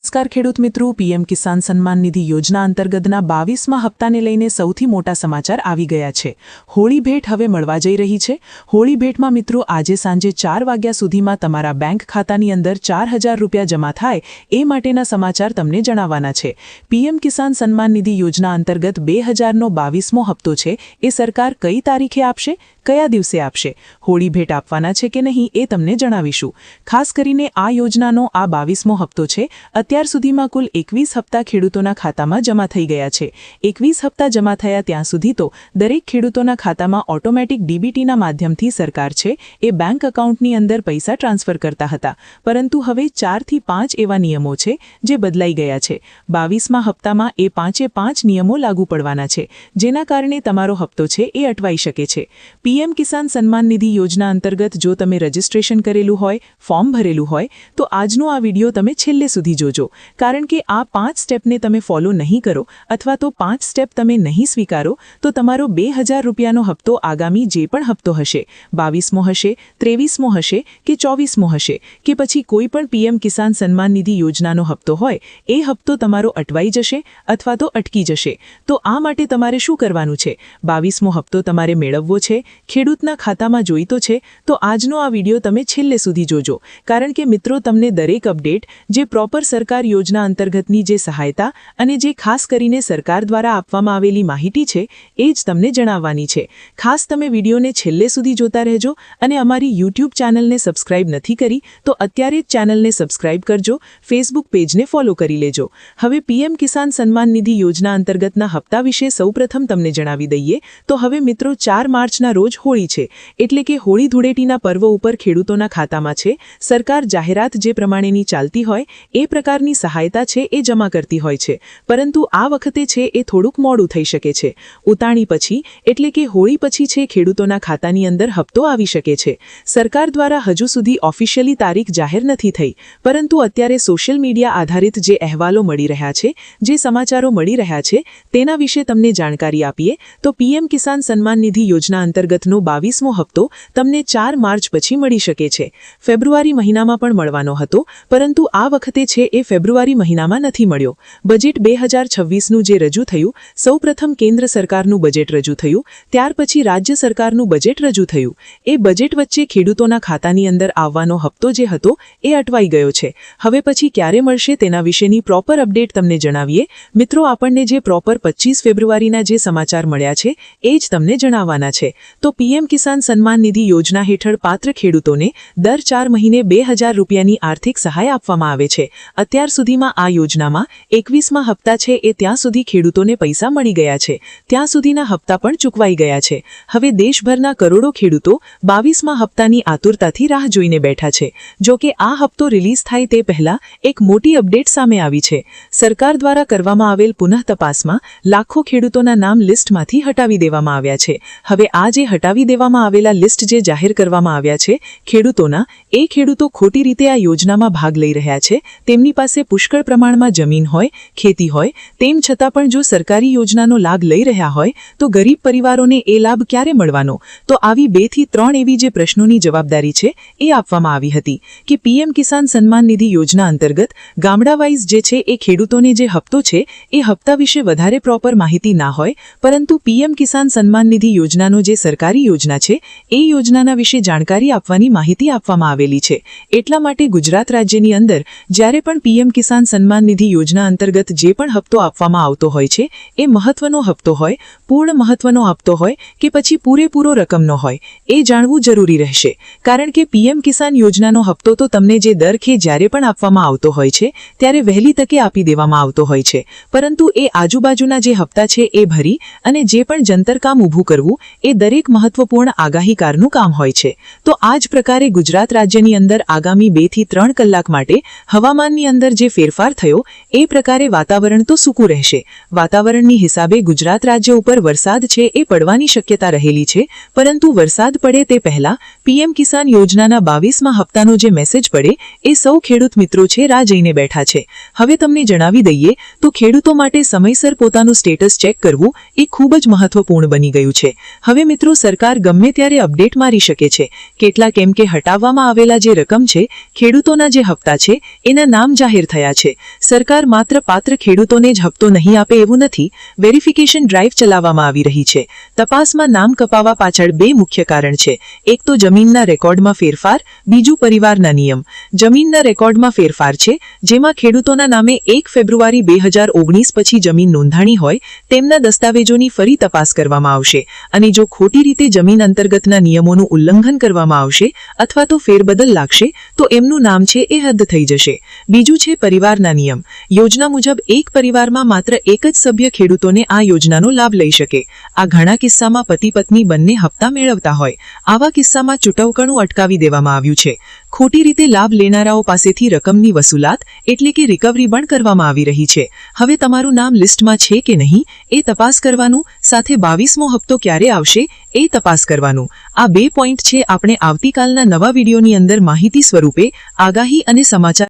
નમસ્કાર ખેડૂત મિત્રો, પીએમ કિસાન સન્માન નિધિ યોજના અંતર્ગતના 22મા હપ્તાને લઈને સૌથી મોટા સમાચાર આવી ગયા છે। હોળી ભેટ હવે મળવા જઈ રહી છે। હોળી ભેટમાં મિત્રો આજે સાંજે 4 વાગ્યા સુધીમાં તમારા બેંક ખાતાની અંદર 4000 રૂપિયા જમા થાય એ માટેના સમાચાર તમને જણાવવાના છે। પીએમ કિસાન સન્માન નિધિ યોજના અંતર્ગત 2000નો 22મો હપ્તો છે એ સરકાર કઈ તારીખે આપશે, કયા દિવસે આપશે, હોળી ભેટ આપવાના છે કે નહીં એ તમને જણાવીશું। ખાસ કરીને આ યોજનાનો આ 22મો હપ્તો છે। અત્યાર સુધીમાં કુલ 21 હપ્તા ખેડૂતોના ખાતામાં જમા થઈ ગયા છે। 21 હપ્તા જમા થયા ત્યાં સુધી તો દરેક ખેડૂતોના ખાતામાં ઓટોમેટિક ડીબીટીના માધ્યમથી સરકાર છે એ બેંક એકાઉન્ટની અંદર પૈસા ટ્રાન્સફર કરતા હતા, પરંતુ હવે 4 થી 5 એવા નિયમો છે જે બદલાઈ ગયા છે। 22મા હપ્તામાં એ 5 નિયમો લાગુ પડવાના છે, જેના કારણે તમારો હપ્તો છે એ અટવાઈ શકે છે। પીએમ કિસાન સન્માન નિધિ યોજના અંતર્ગત જો તમે રજીસ્ટ્રેશન કરેલું હોય, ફોર્મ ભરેલું હોય તો આજનો આ વિડીયો તમે છેલ્લે સુધી જોજો, કારણ કે આ 5 સ્ટેપને તમે ફોલો નહીં કરો અથવા તો 5 સ્ટેપ તમે નહીં સ્વીકારો તો તમારો 2000 રૂપિયાનો હપ્તો આગામી જે પણ હપ્તો હશે, 22મો હશે, 23મો હશે કે 24મો હશે કે પછી કોઈ પણ પીએમ કિસાન સન્માન નિધિ યોજનાનો હપ્તો હોય, એ હપ્તો તમારો અટવાઈ જશે અથવા તો અટકી જશે। તો આ માટે તમારે શું કરવાનું છે? 22મો હપ્તો તમારે મેળવવો છે, ખેડૂતના ખાતામાં જોઈતો છે તો આજનો આ વિડીયો તમે છેલ્લે સુધી જોજો, કારણ કે મિત્રો તમને દરેક અપડેટ જે પ્રોપર સરકાર યોજના અંતર્ગતની જે સહાયતા અને જે ખાસ કરીને સરકાર દ્વારા આપવામાં આવેલી માહિતી છે એ જ તમને જણાવવાની છે। ખાસ તમે વિડીયોને છેલ્લે સુધી જોતા રહેજો અને અમારી યુટ્યુબ ચેનલને સબસ્ક્રાઇબ નથી કરી તો અત્યારે જ ચેનલને સબસ્ક્રાઇબ કરજો, ફેસબુક પેજને ફોલો કરી લેજો। હવે પીએમ કિસાન સન્માન નિધિ યોજના અંતર્ગતના હપ્તા વિશે સૌપ્રથમ તમને જણાવી દઈએ તો હવે મિત્રો 4 માર્ચના રોજ હોળી છે, એટલે કે હોળી ધૂળેટીના પર્વ ઉપર ખેડૂતોના ખાતામાં છે સરકાર જાહેરાત જે પ્રમાણેની ચાલતી હોય એ પ્રકારની સહાયતા છે એ જમા કરતી હોય છે, પરંતુ આ વખતે છે એ થોડુંક મોડું થઈ શકે છે। ઉતાણી પછી એટલે કે હોળી પછી છે ખેડૂતોના ખાતાની અંદર હપ્તો આવી શકે છે। સરકાર દ્વારા હજુ સુધી ઓફિશિયલી તારીખ જાહેર નથી થઈ, પરંતુ અત્યારે સોશિયલ મીડિયા આધારિત જે અહેવાલો મળી રહ્યા છે, જે સમાચારો મળી રહ્યા છે તેના વિશે તમને જાણકારી આપીએ તો પીએમ કિસાન સન્માન નિધિ યોજના અંતર્ગતનો 22મો હપ્તો તમને 4 માર્ચ પછી મળી શકે છે। ફેબ્રુઆરી મહિનામાં પણ મળવાનો હતો, પરંતુ આ વખતે છે એ ફેબ્રુઆરી મહિનામાં નથી મળ્યો। બજેટ 2026નું જે રજૂ થયું, સૌપ્રથમ કેન્દ્ર સરકારનું બજેટ રજૂ થયું, ત્યાર પછી રાજ્ય સરકારનું બજેટ રજૂ થયું। એ બજેટ વચ્ચે ખેડૂતોના ખાતાની અંદર આવવાનો હપ્તો જે હતો એ અટવાઈ ગયો છે। હવે પછી ક્યારે મળશે તેના વિશેની પ્રોપર અપડેટ તમને જણાવીએ। મિત્રો, આપણને જે પ્રોપર 25 ફેબ્રુઆરીના જે સમાચાર મળ્યા છે એ જ તમને જણાવવાના છે। તો પીએમ કિસાન સન્માન નિધિ યોજના હેઠળ પાત્ર ખેડૂતોને દર 4 મહિને 2000 રૂપિયાની આર્થિક સહાય આપવામાં આવે છે। અત્યાર સુધીમાં આ યોજનામાં 21મા હપ્તા છે એ ત્યાં સુધી ખેડૂતોને પૈસા મળી ગયા છે, ત્યાં સુધીના હપ્તા પણ ચૂકવાઈ ગયા છે। હવે દેશભરના કરોડો ખેડૂતો 22મા હપ્તાની આતુરતાથી રાહ જોઈને બેઠા છે। જો કે આ હપ્તો રિલીઝ થાય તે પહેલા એક મોટી અપડેટ સામે આવી છે। સરકાર દ્વારા કરવામાં આવેલ પુનઃ તપાસમાં લાખો ખેડૂતોના નામ લિસ્ટમાંથી હટાવી દેવામાં આવ્યા છે। હવે આ જે હટાવી દેવામાં આવેલા લિસ્ટ જે જાહેર કરવામાં આવ્યા છે ખેડૂતોના, એ ખેડૂતો ખોટી રીતે આ યોજનામાં ભાગ લઈ રહ્યા છે। તેમની પાસે પુષ્કળ પ્રમાણમાં જમીન હોય, ખેતી હોય, તેમ છતાં પણ જો સરકારી યોજનાનો લાભ લઈ રહ્યા હોય તો ગરીબ પરિવારોને એ લાભ ક્યારે મળવાનો? તો આવી 2 થી 3 એવી જે પ્રશ્નોની જવાબદારી છે એ આપવામાં આવી હતી કે પીએમ કિસાન સન્માન નિધિ યોજના અંતર્ગત ગામડા વાઇઝ જે છે એ ખેડૂતોને જે હપ્તો છે એ હપ્તા વિશે વધારે પ્રોપર માહિતી ના હોય, પરંતુ પીએમ કિસાન સન્માન નિધિ યોજનાનો જે સરકારી યોજના છે એ યોજનાના વિશે જાણકારી આપવાની માહિતી આપવામાં આવેલી છે। એટલા માટે ગુજરાત રાજ્યની અંદર જ્યારે પણ પીએમ કિસાન સન્માન નિધિ યોજના અંતર્ગત જે પણ હપ્તો આપવામાં આવતો હોય છે એ મહત્વનો હપ્તો હોય, પૂર્ણ મહત્વનો હપ્તો હોય કે પછી પૂરેપૂરો રકમનો હોય, એ જાણવું જરૂરી રહેશે। કારણ કે પીએમ કિસાન યોજનાનો હપ્તો તો તમને જે દરખે જ્યારે પણ આપવામાં આવતો હોય છે ત્યારે વહેલી તકે આપી દેવામાં આવતો હોય છે, પરંતુ એ આજુબાજુના જે હપ્તા છે એ ભરી અને જે પણ જંતર કામ ઊભું કરવું એ દરેક મહત્વપૂર્ણ આગાહીકારનું કામ હોય છે। તો આ જ પ્રકારે ગુજરાત રાજ્યની અંદર આગામી 2 થી 3 કલાક માટે હવામાનની અંદર જે ફેરફાર થયો એ પ્રકારે વાતાવરણ તો સૂકું રહેશે। વાતાવરણની હિસાબે ગુજરાત રાજ્ય ઉપર વરસાદ છે એ પડવાની શક્યતા રહેલી છે, પરંતુ વરસાદ પડે તે પહેલા પીએમ કિસાન યોજનાના 22મા હપ્તાનો જે મેસેજ પડે એ સૌ ખેડૂત મિત્રો છે રાહ જોઈને બેઠા છે. હવે તમને જણાવી દઈએ તો ખેડૂતો માટે સમયસર પોતાનું સ્ટેટસ ચેક કરવું એ ખૂબ જ મહત્વપૂર્ણ બની ગયું છે. હવે મિત્રો સરકાર ગમે ત્યારે અપડેટ મારી શકે છે. કેટલા કેમ કે હટાવવામાં આવેલા જે રકમ છે, ખેડૂતોના જે હપ્તા છે એના નામ જાહેર થયા છે. સરકાર માત્ર પાત્ર ખેડૂતોને જ હપ્તો નહીં આપે એવું નથી, વેરિફિકેશન ડ્રાઈવ ચલાવવામાં આવી રહી છે. તપાસમાં નામ કપાવવા પાછળ બે મુખ્ય કારણ છે. એક તો જમીનના રેકોર્ડમાં ફેરફાર, બીજું પરિવારના નિયમ. જમીનના રેકોર્ડમાં ફેરફાર છે, જેમાં ખેડૂતોના નામે 1 ફેબ્રુઆરી 2019 પછી જમીન નોંધાણી હોય તેમના દસ્તાવેજોની ફરી તપાસ કરવામાં આવશે અને જો ખોટી રીતે જમીન અંતર્ગતના નિયમોનું ઉલ્લંઘન કરવામાં આવશે અથવા તો ફેરબદલ લાગશે તો એમનું નામ છે એ રદ થઈ જશે. બીજું છે પરિવારના નિયમ. યોજના મુજબ એક પરિવારમાં માત્ર એક જ સભ્ય ખેડૂતોને આ યોજનાનો લાભ લઈ શકે. આ ઘણા કિસ્સામાં પતિ પત્ની બંને હપ્તા મેળવતા હોય. આવા કિસ્સામાં ચૂકવણું અટકાવી દેવામાં આવ્યું છે. ખોટી રીતે લાભ લેનારાઓ પાસેથી રકમની વસૂલાત એટલે કે રિકવરી પણ કરવામાં આવી રહી છે. હવે તમારું નામ લિસ્ટમાં છે કે નહીં એ તપાસ કરવાનું, સાથે 22મો હપ્તો ક્યારે આવશે એ તપાસ કરવાનું. આ 2 પોઈન્ટ છે આપણે આવતીકાલના નવા વિડીયોની અંદર માહિતી સ્વરૂપે આગાહી અને સમાચાર